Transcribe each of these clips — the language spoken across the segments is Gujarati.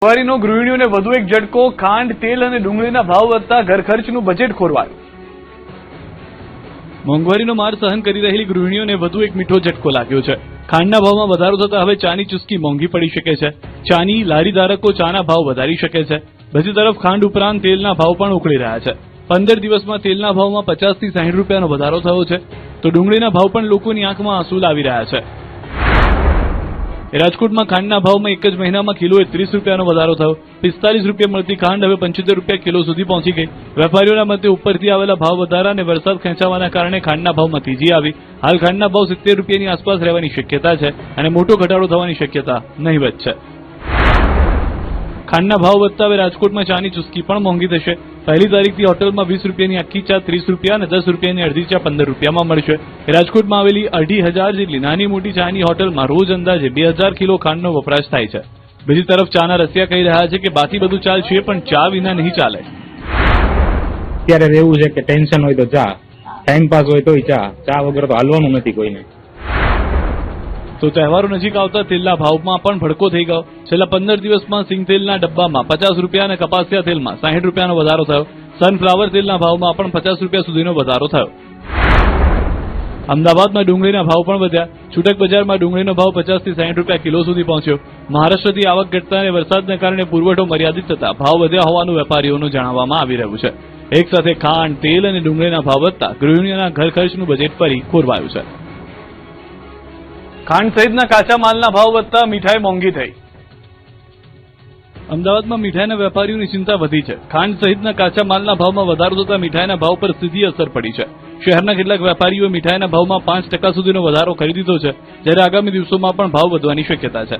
મોંઘવારીનો ગૃહિણીઓને વધુ એક ઝટકો. ખાંડ, તેલ અને ડુંગળીના ભાવ વધતા ઘર ખર્ચનું બજેટ ખોરવાયું. મોંઘવારીનો માર સહન કરી રહેલી ગૃહિણીઓને વધુ એક મીઠો ઝટકો લાગ્યો છે. ખાંડના ભાવમાં વધારો થતા હવે ચાની ચુસ્કી મોંઘી પડી શકે છે. ચાની લારી ધારકો ચાના ભાવ વધારી શકે છે. બીજી તરફ ખાંડ ઉપરાંત તેલના ભાવ પણ ઉકળી રહ્યા છે. 15 દિવસમાં તેલના ભાવમાં 50 થી 60 રૂપિયાનો વધારો થયો છે, તો ડુંગળીના ભાવ પણ લોકોની આંખમાં આંસુ લાવી રહ્યા છે. રાજકોટમાં ખાંડના ભાવમાં એક જ મહિનામાં કિલોએ 30 રૂપિયાનો વધારો થયો. 45 રૂપિયા મળતી ખાંડ હવે 75 રૂપિયા કિલો સુધી પહોંચી ગઈ. વેપારીઓના મતે ઉપરથી આવેલા ભાવ વધારા અને વરસાદ ખેંચાવાના કારણે ખાંડના ભાવમાં તેજી આવી. હાલ ખાંડના ભાવ 70 રૂપિયાની આસપાસ રહેવાની શક્યતા છે અને મોટો ઘટાડો થવાની શક્યતા નહીવત છે. ખાંડના ભાવ વધતા હવે રાજકોટમાં ચાની ચુસ્કી પણ મોંઘી થશે. પહેલી તારીખથી હોટલમાં 20 રૂપિયાની આખી ચા 30 રૂપિયા અને 10 રૂપિયાની અડધી ચા 15 રૂપિયામાં મળશે. રાજકોટમાં આવેલી 2,500 જેટલી નાની મોટી ચાની હોટલમાં રોજ અંદાજે 2,000 કિલો ખાંડનો વપરાશ થાય છે. બીજી તરફ ચાના રસિયા કહી રહ્યા છે કે બાકી બધું ચાલશે પણ ચા વિના નહીં ચાલે. અત્યારે એવું છે કે ટેન્શન હોય તો ચા, ટાઈમ પાસ હોય તોય ચા વગર તો હાલવાનું નથી કોઈને. તો તહેવારો નજીક આવતા તેલના ભાવમાં પણ ભડકો થઈ ગયો. છેલ્લા 15 દિવસમાં સિંગતેલના ડબ્બામાં 50 રૂપિયા અને કપાસિયા તેલમાં 60 રૂપિયાનો વધારો થયો. સનફ્લાવર તેલના ભાવમાં પણ 50 રૂપિયા સુધીનો વધારો થયો. અમદાવાદમાં ડુંગળીના ભાવ પણ વધ્યા. છૂટક બજારમાં ડુંગળીનો ભાવ 50 થી 60 રૂપિયા કિલો સુધી પહોંચ્યો. મહારાષ્ટ્રથી આવક ઘટતા અને વરસાદને કારણે પુરવઠો મર્યાદિત થતા ભાવ વધ્યા હોવાનું વેપારીઓનું જણાવવામાં આવી રહ્યું છે. એક સાથે ખાંડ, તેલ અને ડુંગળીના ભાવ વધતા ગૃહિણીઓના ઘર ખર્ચનું બજેટ ફરી ખોરવાયું છે. ખાંડ સહિતના કાચા માલના ભાવ વધતા મીઠાઈ મોંઘી થઈ. અમદાવાદમાં મીઠાઈના વેપારીઓની ચિંતા વધી છે. ખાંડ સહિતના કાચા માલના ભાવમાં વધારો થતા મીઠાઈના ભાવ પર સીધી અસર પડી છે. શહેરના કેટલાક વેપારીઓએ મીઠાઈના ભાવમાં 5% સુધીનો વધારો કરી દીધો છે, જ્યારે આગામી દિવસોમાં પણ ભાવ વધવાની શક્યતા છે.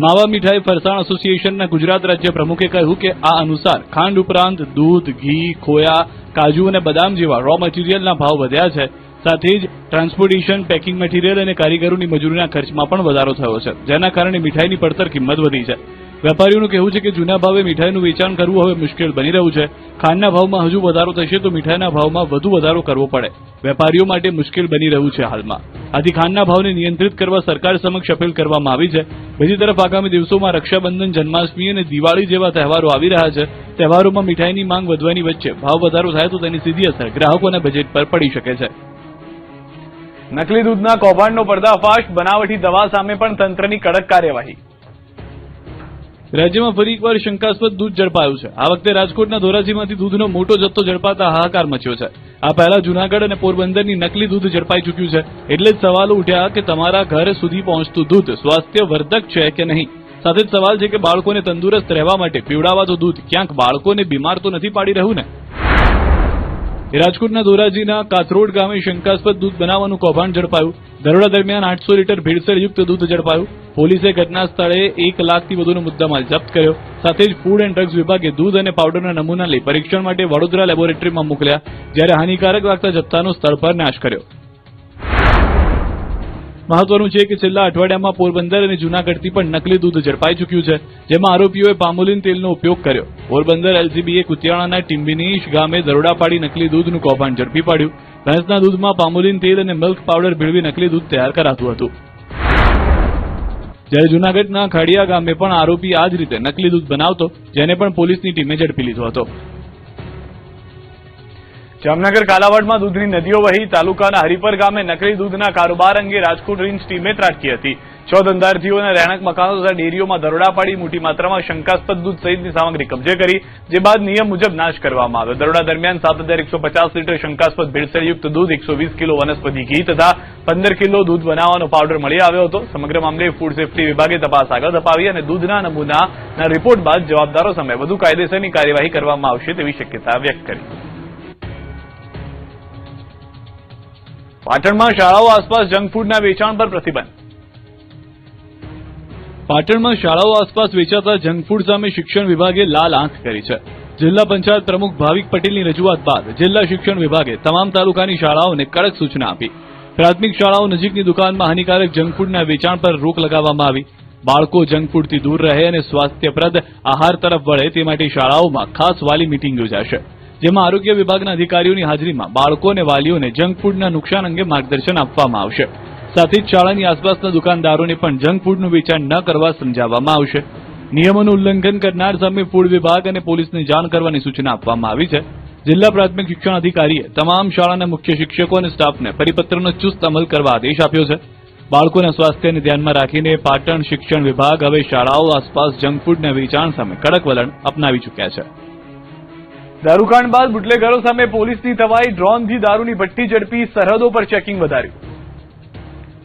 માવા મીઠાઈ ફરસાણ એસોસિએશનના ગુજરાત રાજ્ય પ્રમુખે કહ્યું કે આ અનુસાર ખાંડ ઉપરાંત દૂધ, ઘી, ખોયા, કાજુ અને બદામ જેવા રો મટીરીયલના ભાવ વધ્યા છે. સાથે જ ટ્રાન્સપોર્ટેશન, પેકિંગ મટીરીયલ અને કારીગરોની મજૂરીના ખર્ચમાં પણ વધારો થયો છે, જેના કારણે મીઠાઈની પડતર કિંમત વધી છે. વેપારીઓનું કહેવું છે કે જૂના ભાવે મીઠાઈનું વેચાણ કરવું હવે મુશ્કેલ બની રહ્યું છે. ખાંડના ભાવમાં હજુ વધારો થશે તો મીઠાઈના ભાવમાં વધુ વધારો કરવો પડે. વેપારીઓ માટે મુશ્કેલ બની રહ્યું છે હાલમાં. આથી ખાંડના ભાવને નિયંત્રિત કરવા સરકાર સમક્ષ અપીલ કરવામાં આવી છે. બીજી તરફ આગામી દિવસોમાં રક્ષાબંધન, જન્માષ્ટમી અને દિવાળી જેવા તહેવારો આવી રહ્યા છે. તહેવારોમાં મીઠાઈની માંગ વધવાની વચ્ચે ભાવ વધારો થાય તો તેની સીધી અસર ગ્રાહકોના બજેટ પર પડી શકે છે. નકલી દૂધના કૌભાંડનો પર્દાફાશ. બનાવટી દવા સામે પણ તંત્રની કડક કાર્યવાહી. રાજ્યમાં ફરી એકવાર શંકાસ્પદ દૂધ ઝડપાયું છે. આ વખતે રાજકોટના ધોરાજીમાંથી દૂધનો મોટો જથ્થો ઝડપાતા હાહાકાર મચ્યો છે. આ પહેલા જૂનાગઢ અને પોરબંદરની નકલી દૂધ ઝડપાઈ ચૂક્યું છે. એટલે જ સવાલો ઉઠ્યા કે તમારા ઘર સુધી પહોંચતું દૂધ સ્વાસ્થ્યવર્ધક છે કે નહીં. સાથે જ સવાલ છે કે બાળકોને તંદુરસ્ત રહેવા માટે પીવડાવાતું દૂધ ક્યાંક બાળકોને બીમાર તો નથી પાડી રહ્યું ને. રાજકોટના ધોરાજીના કાથરોડ ગામે શંકાસ્પદ દૂધ બનાવવાનું કૌભાંડ ઝડપાયું. દરોડા દરમિયાન 800 લીટર ભેળસેળયુક્ત દૂધ ઝડપાયું. પોલીસે ઘટના સ્થળે 1 લાખથી વધુનો મુદ્દામાલ જપ્ત કર્યો. સાથે જ ફૂડ એન્ડ ડ્રગ્સ વિભાગે દૂધ અને પાવડરના નમૂના લઈ પરીક્ષણ માટે વડોદરા લેબોરેટરીમાં મોકલ્યા, જ્યારે હાનિકારક લાગતા જથ્થાનો સ્થળ પર નાશ કર્યો. મહત્વનું છે કે છેલ્લા અઠવાડિયામાં પોરબંદર અને જૂનાગઢથી પણ નકલી દૂધ ઝડપાઈ ચૂક્યું છે, જેમાં આરોપીઓએ પામોલીન તેલનો ઉપયોગ કર્યો. પોરબંદર એલસીબીએ કુતિયાણાના ટીમ્બીનીશ ગામે દરોડા પાડી નકલી દૂધનું કૌભાંડ ઝડપી પાડ્યું. ભેંસના દૂધમાં પામોલીન તેલ અને મિલ્ક પાવડર ભેળવી નકલી દૂધ તૈયાર કરાતું હતું. જ્યારે જૂનાગઢના ખાડિયા ગામે પણ આરોપી આ જ રીતે નકલી દૂધ બનાવતો, જેને પણ પોલીસની ટીમે ઝડપી લીધો હતો. જામનગર કાલાવાડમાં દૂધની નદીઓ વહી. તાલુકાના હરિપર ગામે નકલી દૂધના કારોબાર અંગે રાજકોટ રેન્જ ટીમે ત્રાટકી હતી. 6 ધંધાર્થીઓના રહેણાંક મકાનો તથા ડેરીઓમાં દરોડા પાડી મોટી માત્રામાં શંકાસ્પદ દૂધ સહિતની સામગ્રી કબજે કરી, જે બાદ નિયમ મુજબ નાશ કરવામાં આવ્યો. દરોડા દરમિયાન 7,150 લીટર શંકાસ્પદ ભેળસેળયુક્ત દૂધ, 120 કિલો વનસ્પતિ ઘી તથા 15 કિલો દૂધ બનાવવાનો પાવડર મળી આવ્યો હતો. સમગ્ર મામલે ફૂડ સેફ્ટી વિભાગે તપાસ આગળ ધપાવી અને દૂધના નમૂનાના રિપોર્ટ બાદ જવાબદારો સામે વધુ કાયદેસરની કાર્યવાહી કરવામાં આવશે તેવી શક્યતા વ્યક્ત કરી. પાટણમાં શાળાઓ આસપાસ જંક ફૂડના વેચાણ પર પ્રતિબંધ. પાટણમાં શાળાઓ આસપાસ વેચાતા જંક ફૂડ સામે શિક્ષણ વિભાગે લાલ આંખ કરી છે. જિલ્લા પંચાયત પ્રમુખ ભાવિક પટેલની રજૂઆત બાદ જિલ્લા શિક્ષણ વિભાગે તમામ તાલુકાની શાળાઓને કડક સૂચના આપી. પ્રાથમિક શાળાઓ નજીકની દુકાનમાં હાનિકારક જંક ફૂડના વેચાણ પર રોક લગાવવામાં આવી. બાળકો જંક ફૂડથી દૂર રહે અને સ્વાસ્થ્યપ્રદ આહાર તરફ વળે તે માટે શાળાઓમાં ખાસ વાલી મીટિંગ યોજાશે, જેમાં આરોગ્ય વિભાગના અધિકારીઓની હાજરીમાં બાળકો અને વાલીઓને જંક ફૂડના નુકસાન અંગે માર્ગદર્શન આપવામાં આવશે. સાથે જ શાળાની આસપાસના દુકાનદારોને પણ જંક ફૂડનું વેચાણ ન કરવા સમજાવવામાં આવશે. નિયમોનું ઉલ્લંઘન કરનાર સામે ફૂડ વિભાગ અને પોલીસને જાણ કરવાની સૂચના આપવામાં આવી છે. જિલ્લા પ્રાથમિક શિક્ષણ અધિકારીએ તમામ શાળાના મુખ્ય શિક્ષકો અને સ્ટાફને પરિપત્રનો ચુસ્ત અમલ કરવા આદેશ આપ્યો છે. બાળકોના સ્વાસ્થ્યને ધ્યાનમાં રાખીને પાટણ શિક્ષણ વિભાગ હવે શાળાઓ આસપાસ જંક ફૂડના વેચાણ સામે કડક વલણ અપનાવી ચૂક્યા છે. દારૂકાંડ બાદ બુટલેગરો સામે પોલીસની તવાઈ, ડ્રોનથી દારૂની ભઠ્ઠી ઝડપી, સરહદો પર ચેકિંગ વધાર્યું.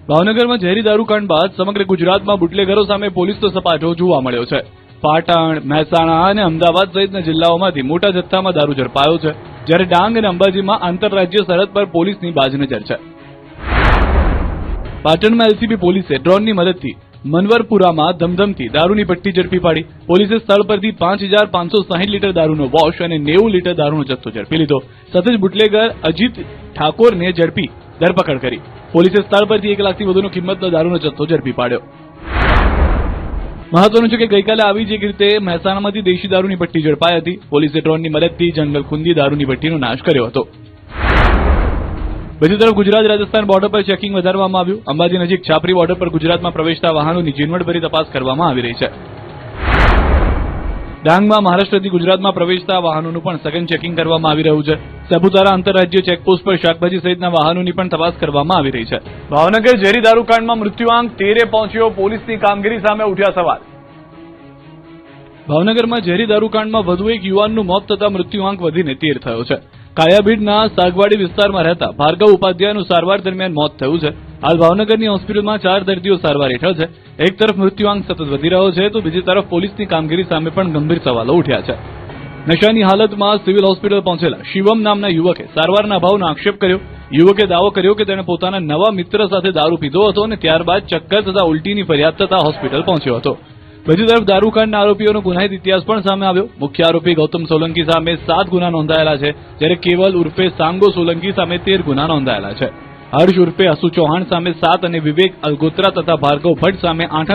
ભાવનગરમાં ઝેરી દારૂકાંડ બાદ સમગ્ર ગુજરાતમાં બુટલેગરો સામે પોલીસનો સપાટો જોવા મળ્યો છે. પાટણ, મહેસાણા અને અમદાવાદ સહિતના જિલ્લાઓમાંથી મોટા જથ્થામાં દારૂ ઝડપાયો છે, જ્યારે ડાંગ અને અંબાજીમાં આંતરરાજ્ય સરહદ પર પોલીસની બાજ નજર છે. પાટણમાં એલસીબી પોલીસે ડ્રોનની મદદથી મનવરપુરામાં ધમધમથી દારૂની ભઠ્ઠી ઝડપી પાડી. પોલીસે સ્થળ પરથી 5,560 લીટર દારૂનો વોશ અને 90 લીટર દારૂનો જથ્થો ઝડપી લીધો. સાથે જ બુટલેગર અજીત ઠાકોરને ઝડપી ધરપકડ કરી. પોલીસે સ્થળ પરથી 1 લાખથી વધુનો કિંમતનો દારૂનો જથ્થો ઝડપી પાડ્યો. મહત્વનું છે કે ગઈકાલે આવી જ એક રીતે મહેસાણામાંથી દેશી દારૂની ભઠ્ઠી ઝડપાઈ હતી. પોલીસે ડ્રોનની મદદથી જંગલ ખૂંદી દારૂની ભઠ્ઠીનો નાશ કર્યો હતો. બીજી તરફ ગુજરાત રાજસ્થાન બોર્ડર પર ચેકિંગ વધારવામાં આવ્યું. અંબાજી નજીક છાપરી બોર્ડર પર ગુજરાતમાં પ્રવેશતા વાહનોની ઝીણવટભરી તપાસ કરવામાં આવી રહી છે. ડાંગમાં મહારાષ્ટ્રથી ગુજરાતમાં પ્રવેશતા વાહનોનું પણ સઘન ચેકિંગ કરવામાં આવી રહ્યું છે. સાપુતારા આંતરરાજ્ય ચેકપોસ્ટ પર શાકભાજી સહિતના વાહનોની પણ તપાસ કરવામાં આવી રહી છે. ભાવનગર ઝેરી દારૂકાંડમાં મૃત્યુઆંક 13 પહોંચ્યો, પોલીસની કામગીરી સામે ઉઠ્યા સવાલ. ભાવનગરમાં ઝેરી દારૂકાંડમાં વધુ એક યુવાનનું મોત થતા મૃત્યુઆંક વધીને 13 થયો છે. કાયાભીડના સાગવાડી વિસ્તારમાં રહેતા ભાર્ગવ ઉપાધ્યાયનું સારવાર દરમિયાન મોત થયું છે. હાલ ભાવનગરની હોસ્પિટલમાં 4 દર્દીઓ સારવાર હેઠળ છે. એક તરફ મૃત્યુઆંક સતત વધી રહ્યો છે તો બીજી તરફ પોલીસની કામગીરી સામે પણ ગંભીર સવાલો ઉઠ્યા છે. નશાની હાલતમાં સિવિલ હોસ્પિટલ પહોંચેલા શિવમ નામના યુવકે સારવારના અભાવનો આક્ષેપ કર્યો. યુવકે દાવો કર્યો કે તેણે પોતાના નવા મિત્ર સાથે દારૂ પીધો હતો અને ત્યારબાદ ચક્કર તથા ઉલટીની ફરિયાદ થતા હોસ્પિટલ પહોંચ્યો હતો. બીજી તરફ દારૂકાંડના આરોપીઓનો ગુનાહિત ઇતિહાસ પણ સામે આવ્યો. મુખ્ય આરોપી ગૌતમ સોલંકી સામે 7 ગુના નોંધાયેલા છે, જ્યારે કેવલ ઉર્ફે સાંગો સોલંકી સામે 13 ગુના નોંધાયેલા છે. હર્ષ ઉર્ફે અસુ ચૌહાણ સામે 7 અને વિવેક અલગોત્રા તથા ભાર્ગવ ભટ્ટ સામે 8